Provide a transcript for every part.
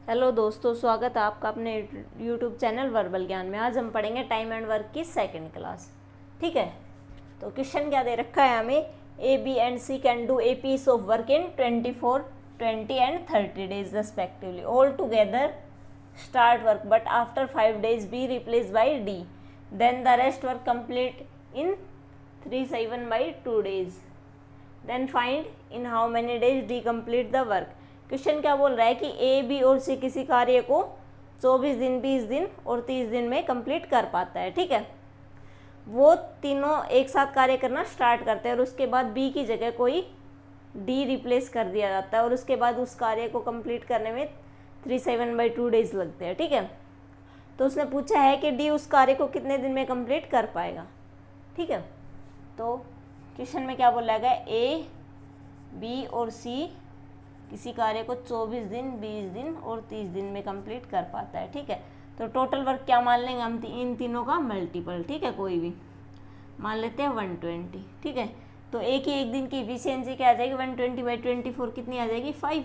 Hello दोस्तों, स्वागत है आपका अपने यूट्यूब चैनल वर्बल ज्ञान में। आज हम पढ़ेंगे टाइम एंड वर्क की सेकंड क्लास। ठीक है, तो क्वेश्चन क्या दे रखा है हमें, A B and C can do a piece of work in 24, 20 and 30 days respectively. All together start work but after 5 days be replaced by D. Then the rest work complete in 3/7 by 2 days. Then find in how many days D complete the work. Question क्या बोल रहा है कि A B और सी किसी कार्य को 24 दिन, 20 दिन और 30 दिन में कंप्लीट कर पाता है। ठीक है, वो तीनों एक साथ कार्य करना स्टार्ट करते हैं और उसके बाद बी की जगह कोई डी रिप्लेस कर दिया जाता है और उसके बाद उस कार्य को कंप्लीट करने में 3/7/2 days लगते हैं। ठीक है, तो उसने पूछा है कि डी उस कार्य को कितने दिन में कंप्लीट कर पाएगा। ठीक है, तो क्वेश्चन में क्या बोला गया, ए बी और सी किसी कार्य को 24 दिन, 20 दिन और 30 दिन में कंप्लीट कर पाता है। ठीक है, तो टोटल वर्क क्या मान लेंगे हम, इन तीनों का मल्टीपल। ठीक है, कोई भी मान लेते हैं 120। ठीक है, तो ए की एक दिन की एफिशिएंसी क्या आ जाएगी, 120/24 कितनी आ जाएगी, 5।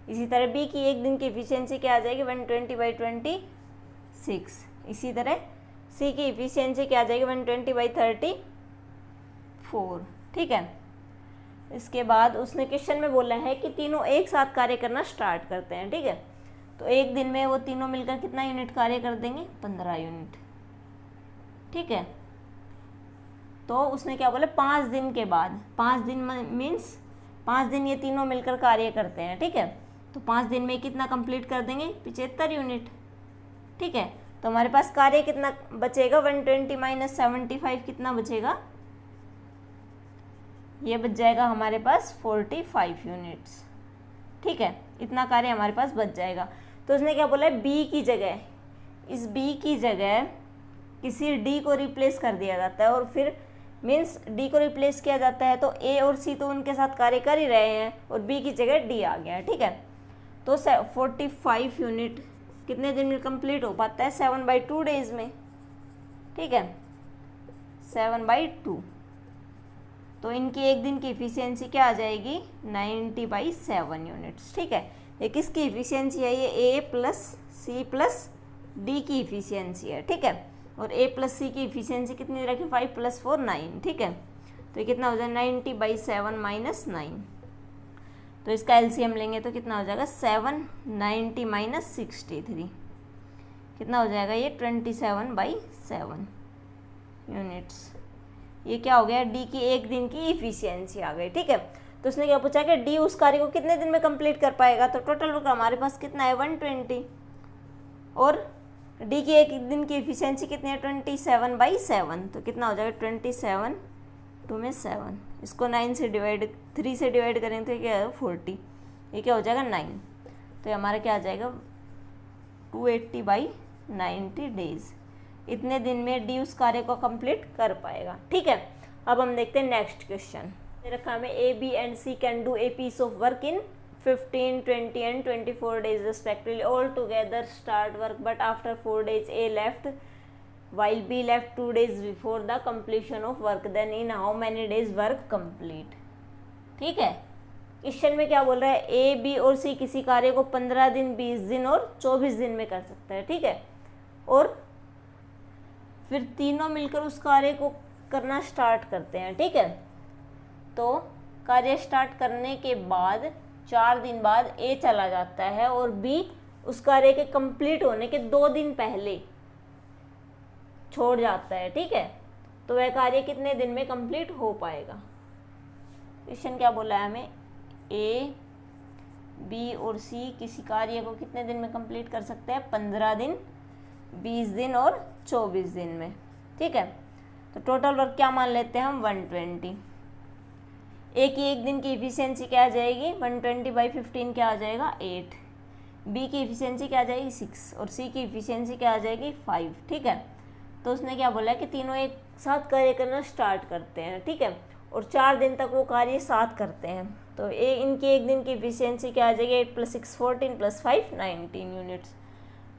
इसी तरह बी की एक दिन की एफिशिएंसी क्या आ जाएगी, 120/26। इसी तरह सी की एफिशिएंसी क्या आ जाएगी, 120/34। ठीक है, इसके बाद उसने क्वेश्चन में बोला है कि तीनों एक साथ कार्य करना स्टार्ट करते हैं। ठीक है, तो एक दिन में वो तीनों मिलकर कितना यूनिट कार्य कर देंगे, 15 यूनिट। ठीक है, तो उसने क्या बोला, 5 दिन के बाद, 5 दिन मीन्स 5 दिन ये तीनों मिलकर कार्य करते हैं। ठीक है, तो 5 दिन में कितना कंप्लीट कर देंगे, 75 यूनिट। ठीक है, तो हमारे पास कार्य कितना बचेगा, 120 - 75 कितना बचेगा, ये बच जाएगा हमारे पास 45 यूनिट्स। ठीक है, इतना कार्य हमारे पास बच जाएगा। तो उसने क्या बोला है, बी की जगह, इस बी की जगह किसी डी को रिप्लेस कर दिया जाता है और फिर मीन्स डी को रिप्लेस किया जाता है तो ए और सी तो उनके साथ कार्य कर ही रहे हैं और बी की जगह डी आ गया है। ठीक है, तो 45 यूनिट कितने दिन में कंप्लीट हो पाता है, 7/2 days में। ठीक है, 7/2, तो इनकी एक दिन की एफिशिएंसी क्या आ जाएगी, 90/7 यूनिट्स। ठीक है, ये किसकी एफिशिएंसी है, ये ए प्लस सी प्लस डी की एफिशिएंसी है। ठीक है, और ए प्लस सी की एफिशिएंसी कितनी रखी, 5 + 4 9। ठीक है, तो ये कितना हो जाएगा, 90/7 - 9। तो इसका एलसीएम लेंगे तो कितना हो जाएगा, 7 90 - 63 कितना हो जाएगा, ये 27/7 यूनिट्स। ये क्या हो गया, डी की एक दिन की इफिशियंसी आ गई। ठीक है, तो उसने क्या पूछा कि डी उस कार्य को कितने दिन में कंप्लीट कर पाएगा, तो टोटल वर्क हमारे पास कितना है, 120 और डी की एक दिन की इफिशियंसी कितनी है, 27/7। तो कितना हो जाएगा, 27 2 में 7, इसको 3 से डिवाइड करेंगे तो क्या है, 40। ये क्या हो जाएगा, 9। तो हमारा क्या आ जाएगा, 280/90 days। इतने दिन में डी उस कार्य को कंप्लीट कर पाएगा। ठीक है, अब हम देखते हैं नेक्स्ट क्वेश्चन। रखा हमें A B and C can do a piece of work in 15, 20 and 24 days respectively. All together start work but after 4 days A left while B left 2 days before the completion of work. Then in how many days work complete? ठीक है, question में क्या बोल रहा है, A B और सी किसी कार्य को 15 दिन, 20 दिन और 24 दिन में कर सकता है। ठीक है, और फिर तीनों मिलकर उस कार्य को करना स्टार्ट करते हैं। ठीक है, तो कार्य स्टार्ट करने के बाद 4 दिन बाद ए चला जाता है और बी उस कार्य के कंप्लीट होने के 2 दिन पहले छोड़ जाता है। ठीक है, तो वह कार्य कितने दिन में कंप्लीट हो पाएगा। क्वेश्चन क्या बोला है हमें, ए बी और सी किसी कार्य को कितने दिन में कंप्लीट कर सकते हैं, 15 दिन, 20 दिन और 24 दिन में। ठीक है, तो टोटल वर्क क्या मान लेते हैं हम, 120। ए की एक दिन की एफिशिएंसी क्या आ जाएगी, 120/15 क्या आ जाएगा, 8। बी की एफिशिएंसी क्या आ जाएगी, 6 और सी की एफिशिएंसी क्या आ जाएगी, 5। ठीक है, तो उसने क्या बोला कि तीनों एक साथ कार्य करना स्टार्ट करते हैं। ठीक है, और 4 दिन तक वो कार्य साथ करते हैं। तो इनकी एक दिन की एफिशिएंसी क्या आ जाएगी, 8 + 6 14 + 5 19 यूनिट्स।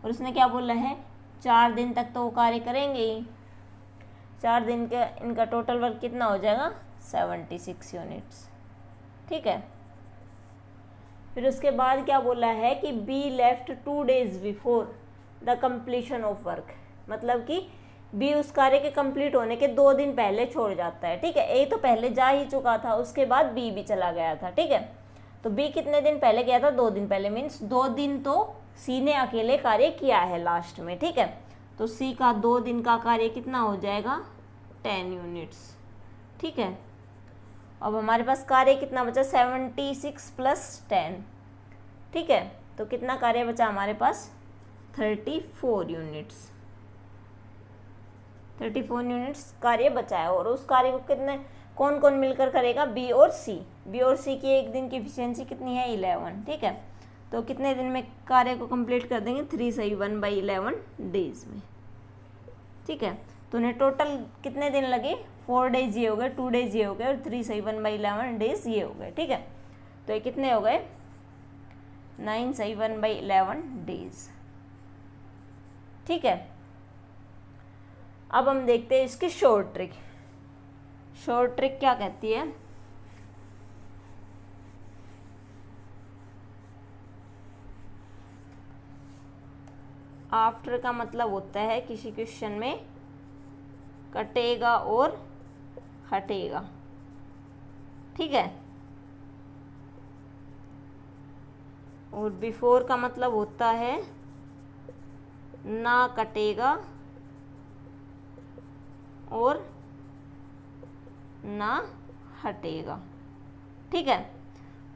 और उसने क्या बोला है, 4 दिन तक तो वो कार्य करेंगे ही। 4 दिन का इनका टोटल वर्क कितना हो जाएगा, 76 यूनिट्स। ठीक है, फिर उसके बाद क्या बोला है कि be left 2 days before the completion of work, मतलब कि बी उस कार्य के कंप्लीट होने के 2 दिन पहले छोड़ जाता है, ठीक है। ए तो पहले जा ही चुका था, उसके बाद बी भी चला गया था, ठीक है। तो बी कितने दिन पहले गया था, 2 दिन पहले, मीन्स 2 दिन तो सी ने अकेले कार्य किया है लास्ट में, ठीक है। तो सी का 2 दिन का कार्य कितना हो जाएगा, 10 यूनिट्स, ठीक है। अब हमारे पास कार्य कितना बचा, 76 + 10, ठीक है। तो कितना कार्य बचा हमारे पास, 34 यूनिट्स, 34 यूनिट्स कार्य बचा है। और उस कार्य को कितने कौन कौन मिलकर करेगा, बी और सी। बी और सी की एक दिन की एफिशिएंसी कितनी है, 11, ठीक है। तो कितने दिन में कार्य को कंप्लीट कर देंगे, 3/1/11 डेज में, ठीक है। तो उन्हें टोटल कितने दिन लगे, 4 days ये हो गए, 2 days ये हो गए और 3/1/11 डेज ये हो गए, ठीक है। तो ये कितने हो गए, 9/1/11 डेज, ठीक है। अब हम देखते हैं इसकी शॉर्ट ट्रिक। शॉर्ट ट्रिक क्या कहती है, आफ्टर का मतलब होता है किसी क्वेश्चन में कटेगा और हटेगा, ठीक है। और बिफोर का मतलब होता है ना कटेगा और ना हटेगा, ठीक है।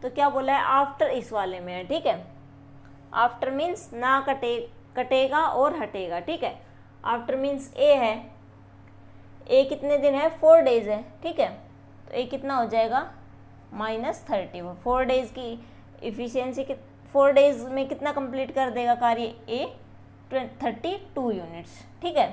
तो क्या बोला है, आफ्टर इस वाले में है, ठीक है। आफ्टर मीन्स ना कटेगा और हटेगा, ठीक है। आफ्टर मीन्स ए है, ए कितने दिन है, 4 days है, ठीक है। तो ए कितना हो जाएगा, -30। 4 days की इफिशियंसी 4 days में कितना कंप्लीट कर देगा कार्य ए, 32 यूनिट्स, ठीक है।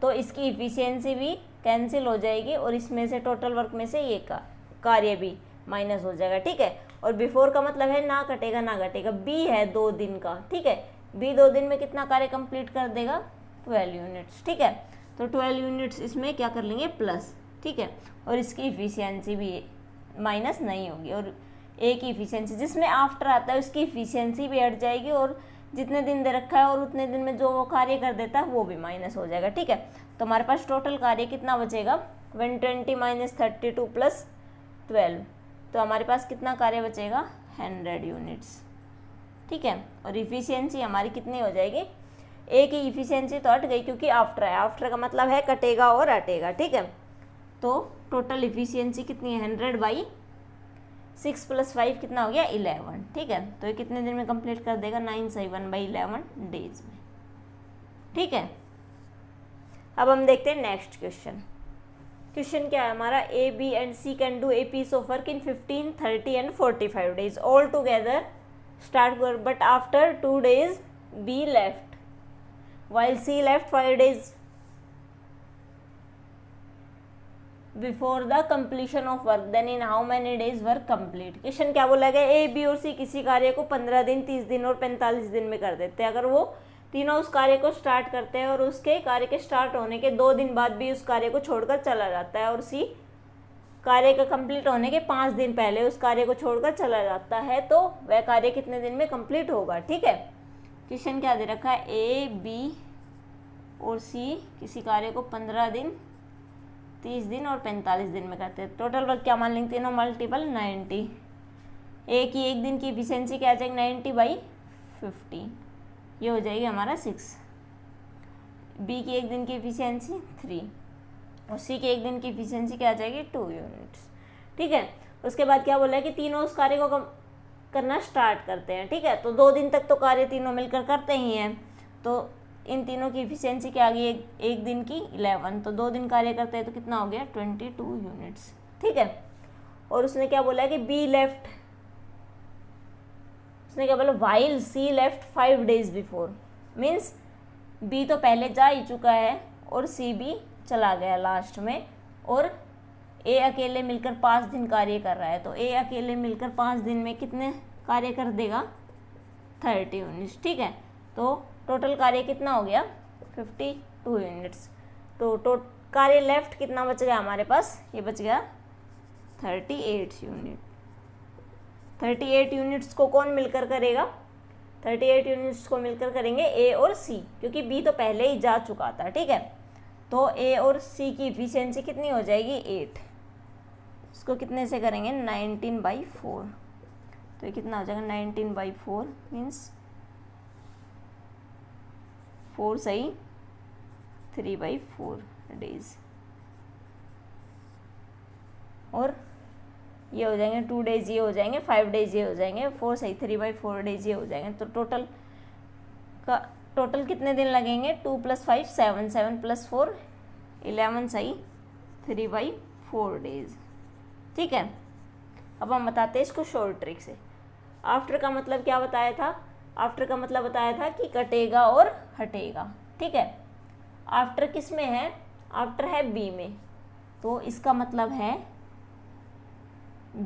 तो इसकी इफिशियंसी भी कैंसिल हो जाएगी और इसमें से टोटल वर्क में से ये कार्य भी माइनस हो जाएगा, ठीक है। और बिफोर का मतलब है ना कटेगा ना घटेगा। बी है 2 दिन का, ठीक है। बी 2 दिन में कितना कार्य कंप्लीट कर देगा, 12 यूनिट्स, ठीक है। तो 12 यूनिट्स इसमें क्या कर लेंगे, प्लस, ठीक है। और इसकी इफिशियंसी भी माइनस नहीं होगी और ए की इफिशियंसी जिसमें आफ्टर आता है उसकी इफिशियंसी भी हट जाएगी और जितने दिन दे रखा है और उतने दिन में जो वो कार्य कर देता है वो भी माइनस हो जाएगा, ठीक है। तो हमारे पास टोटल कार्य कितना बचेगा, 120 - 32 + 12, तो हमारे पास कितना कार्य बचेगा, 100 यूनिट्स, ठीक है। और इफिशियंसी हमारी कितनी हो जाएगी, ए की इफिशियंसी तो हट गई क्योंकि आफ्टर है, आफ्टर का मतलब है कटेगा और हटेगा, ठीक है। तो टोटल इफिशियंसी कितनी है, 100/6 + 5 कितना हो गया, 11, ठीक है। तो ये कितने दिन में कंप्लीट कर देगा, 9/1/11 डेज में, ठीक है। अब हम देखते हैं नेक्स्ट क्वेश्चन। क्वेश्चन क्या है हमारा, A B and C can do a piece of work in 15, 30 and 45 days all together start work, but after 2 days B left while C left 5 days before the completion of work, then in how many days work complete। Question क्या बोला गया, A B और सी किसी कार्य को 15 दिन, 30 दिन और 45 दिन में कर देते हैं। अगर वो तीनों उस कार्य को स्टार्ट करते हैं और उसके कार्य के स्टार्ट होने के 2 दिन बाद भी उस कार्य को छोड़कर चला जाता है और सी कार्य का कंप्लीट होने के 5 दिन पहले उस कार्य को छोड़कर चला जाता है, तो वह कार्य कितने दिन में कंप्लीट होगा, ठीक है। क्वेश्चन क्या दे रखा है, ए बी और सी किसी कार्य को 15 दिन, 30 दिन और 45 दिन में करते हैं। टोटल वर्क क्या मान लेंगे, तीनों मल्टीपल 90। ए की एक दिन की इफिशियंसी क्या आ जाएगी, 90/15, ये हो जाएगी हमारा 6। बी की एक दिन की इफिशियंसी 3 और सी की एक दिन की इफिशियंसी क्या आ जाएगी, 2 यूनिट्स, ठीक है। उसके बाद क्या बोला है कि तीनों उस कार्य को करना स्टार्ट करते हैं, ठीक है। तो 2 दिन तक तो कार्य तीनों मिलकर करते ही हैं, तो इन तीनों की इफिशियंसी क्या आ गई, एक दिन की 11, तो 2 दिन कार्य करते हैं तो कितना हो गया, 22 यूनिट्स, ठीक है। और उसने क्या बोला है कि बी लेफ्ट, उसने क्या बोला, while she left 5 days before, means बी तो पहले जा ही चुका है और सी भी चला गया लास्ट में, और ए अकेले मिलकर 5 दिन कार्य कर रहा है। तो ए अकेले मिलकर 5 दिन में कितने कार्य कर देगा, 30 यूनिट्स, ठीक है। तो टोटल कार्य कितना हो गया, 52 यूनिट्स। तो कार्य लेफ्ट कितना बच गया हमारे पास, ये बच गया 38 यूनिट, 38 यूनिट्स को कौन मिलकर करेगा, 38 यूनिट्स को मिलकर करेंगे ए और सी, क्योंकि बी तो पहले ही जा चुका था, ठीक है। तो ए और सी की इफिशियंसी कितनी हो जाएगी 8, इसको कितने से करेंगे 19/4, तो ये कितना हो जाएगा 19/4 मीन्स 4 सही 3/4 डेज, और ये हो जाएंगे 2 डेज, ये हो जाएंगे 5 डेज, ये हो जाएंगे 4 सही 3/4 डेज, ये हो जाएंगे। तो टोटल कितने दिन लगेंगे 2 + 5 7, 7 + 4 11 सही 3/4 डेज, ठीक है। अब हम बताते हैं इसको शॉर्ट ट्रिक से। आफ्टर का मतलब क्या बताया था, आफ्टर का मतलब बताया था कि कटेगा और हटेगा, ठीक है। आफ्टर किस में है, आफ्टर है बी में, तो इसका मतलब है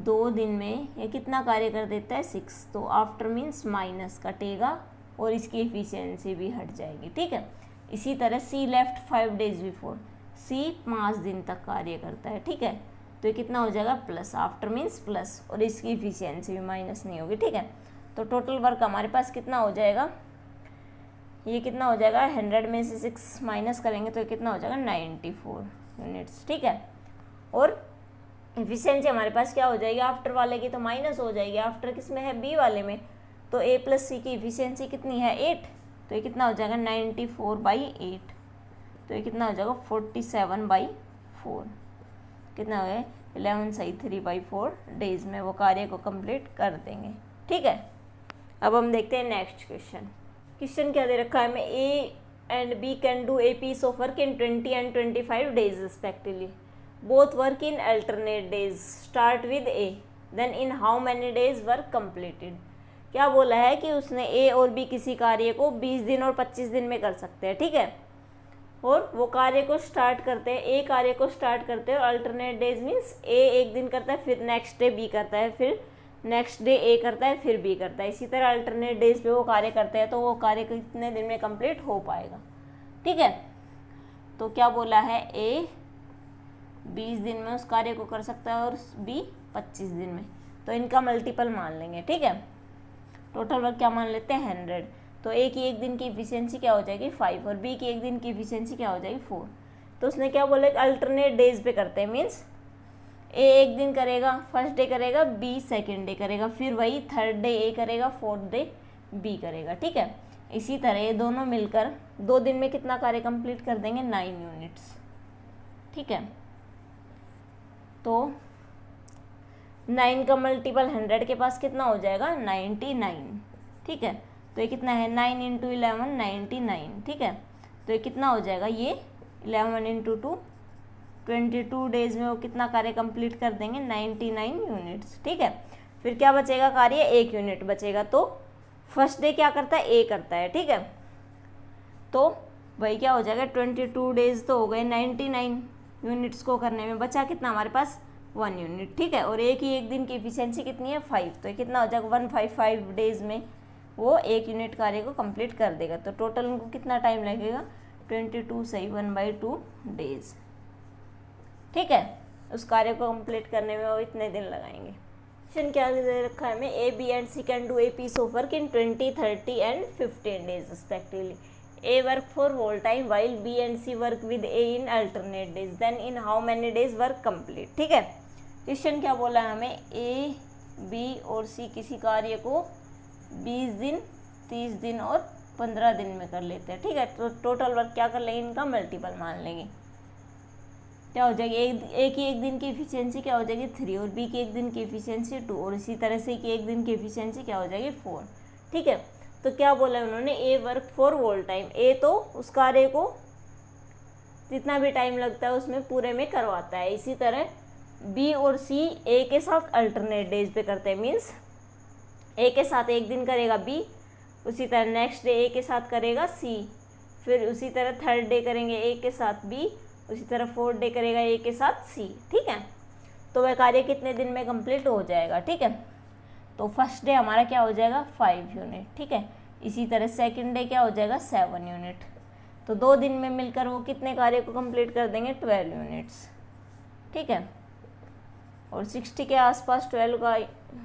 2 दिन में ये कितना कार्य कर देता है 6, तो आफ्टर मीन्स माइनस कटेगा और इसकी एफिशिएंसी भी हट जाएगी, ठीक है। इसी तरह सी लेफ्ट 5 डेज बिफोर, सी 5 दिन तक कार्य करता है, ठीक है, तो ये कितना हो जाएगा प्लस, आफ्टर मीन्स प्लस, और इसकी एफिशिएंसी भी माइनस नहीं होगी, ठीक है। तो टोटल वर्क हमारे पास कितना हो जाएगा, ये कितना हो जाएगा 100 में से 6 माइनस करेंगे तो ये कितना हो जाएगा 94 यूनिट्स, ठीक है। और एफिशिएंसी हमारे पास क्या हो जाएगी, आफ्टर वाले की तो माइनस हो जाएगी, आफ्टर किस में है बी वाले में, तो ए + सी की एफिशिएंसी कितनी है 8, तो ये कितना हो जाएगा 94/8, तो ये कितना हो जाएगा 47/4, कितना है 11 सही 3/4 डेज में वो कार्य को कंप्लीट कर देंगे, ठीक है। अब हम देखते हैं नेक्स्ट क्वेश्चन। क्वेश्चन क्या दे रखा है हमें, A and B can do a piece of work in 20 and 25 days respectively, both work in alternate days, start with A, then in how many days work completed. क्या बोला है कि उसने ए और बी किसी कार्य को 20 दिन और 25 दिन में कर सकते हैं, ठीक है, और वो कार्य को स्टार्ट करते हैं, ए कार्य को स्टार्ट करते हैं, और अल्टरनेट डेज मीन्स ए एक दिन करता है, फिर नेक्स्ट डे बी करता है, फिर नेक्स्ट डे ए करता है, फिर बी करता है, इसी तरह अल्टरनेट डेज पे वो कार्य करते हैं, तो वो कार्य कितने दिन में कंप्लीट हो पाएगा, ठीक है। तो क्या बोला है, ए 20 दिन में उस कार्य को कर सकता है और बी 25 दिन में, तो इनका मल्टीपल मान लेंगे, ठीक है। टोटल वर्क क्या मान लेते हैं 100, तो ए की एक दिन की इफिशियंसी क्या हो जाएगी 5 और बी की एक दिन की इफिशियंसी क्या हो जाएगी 4। तो उसने क्या बोला अल्टरनेट डेज पे करते हैं, मीन्स ए एक दिन करेगा, फर्स्ट डे करेगा, बी सेकेंड डे करेगा, फिर वही थर्ड डे ए करेगा, फोर्थ डे बी करेगा, ठीक है। इसी तरह ये दोनों मिलकर 2 दिन में कितना कार्य कंप्लीट कर देंगे 9 यूनिट्स, ठीक है। तो 9 का मल्टीपल 100 के पास कितना हो जाएगा 99, ठीक है। तो ये कितना है 9 × 11 99, ठीक है। तो ये कितना हो जाएगा, ये 11 × 2 22 डेज में वो कितना कार्य कंप्लीट कर देंगे 99 यूनिट्स, ठीक है। फिर क्या बचेगा कार्य 1 यूनिट बचेगा, तो फर्स्ट डे क्या करता है ए करता है, ठीक है। तो वही क्या हो जाएगा 22 डेज तो हो गए 99 यूनिट्स को करने में, बचा कितना हमारे पास 1 यूनिट, ठीक है। और एक ही एक दिन की एफिशिएंसी कितनी है 5, तो ये कितना हो जाएगा 155 डेज में वो 1 यूनिट कार्य को कंप्लीट कर देगा। तो टोटल उनको कितना टाइम लगेगा 22 सही 1/2 डेज, ठीक है। उस कार्य को कंप्लीट करने में वो इतने दिन लगाएंगे। क्वेश्चन क्या दे रखा है हमें, A B and C can do a piece of work in 20, 30 and 15 days respectively. A work for whole time while B and C work with A in alternate days, then in how many days work complete, ठीक है। Question क्या बोला है हमें, A B और सी किसी कार्य को 20 दिन 30 दिन और 15 दिन में कर लेते हैं, ठीक है। तो टोटल वर्क क्या कर लेंगे, इनका मल्टीपल मान लेंगे, क्या हो जाएगी ए की एक दिन की एफिशिएंसी क्या हो जाएगी 3 और बी की एक दिन की एफिशिएंसी 2 और इसी तरह से की एक दिन की एफिशिएंसी क्या हो जाएगी 4, ठीक है। तो क्या बोला है उन्होंने, ए वर्क फॉर होल टाइम, ए तो उस कार्य को जितना भी टाइम लगता है उसमें पूरे में करवाता है। इसी तरह बी और सी ए के साथ अल्टरनेट डेज पे करते हैं, मीन्स ए के साथ एक दिन करेगा बी, उसी तरह नेक्स्ट डे ए के साथ करेगा सी, फिर उसी तरह थर्ड डे करेंगे ए के साथ बी, उसी तरह फोर्थ डे करेगा ए के साथ सी, ठीक है। तो वह कार्य कितने दिन में कंप्लीट हो जाएगा, ठीक है। तो फर्स्ट डे हमारा क्या हो जाएगा 5 यूनिट, ठीक है। इसी तरह सेकंड डे क्या हो जाएगा 7 यूनिट। तो 2 दिन में मिलकर वो कितने कार्य को कंप्लीट कर देंगे 12 यूनिट्स, ठीक है। और 60 के आसपास 12 का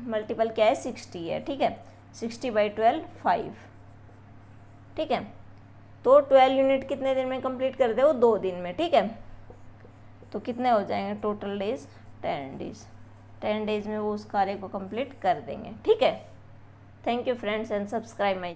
मल्टीपल क्या है, 60 है, ठीक है। 60/12 5, ठीक है। तो 12 यूनिट कितने दिन में कंप्लीट कर दे वो, 2 दिन में, ठीक है। तो कितने हो जाएंगे टोटल डेज, 10 डेज। 10 डेज में वो उस कार्य को कंप्लीट कर देंगे, ठीक है। Thank you friends and subscribe my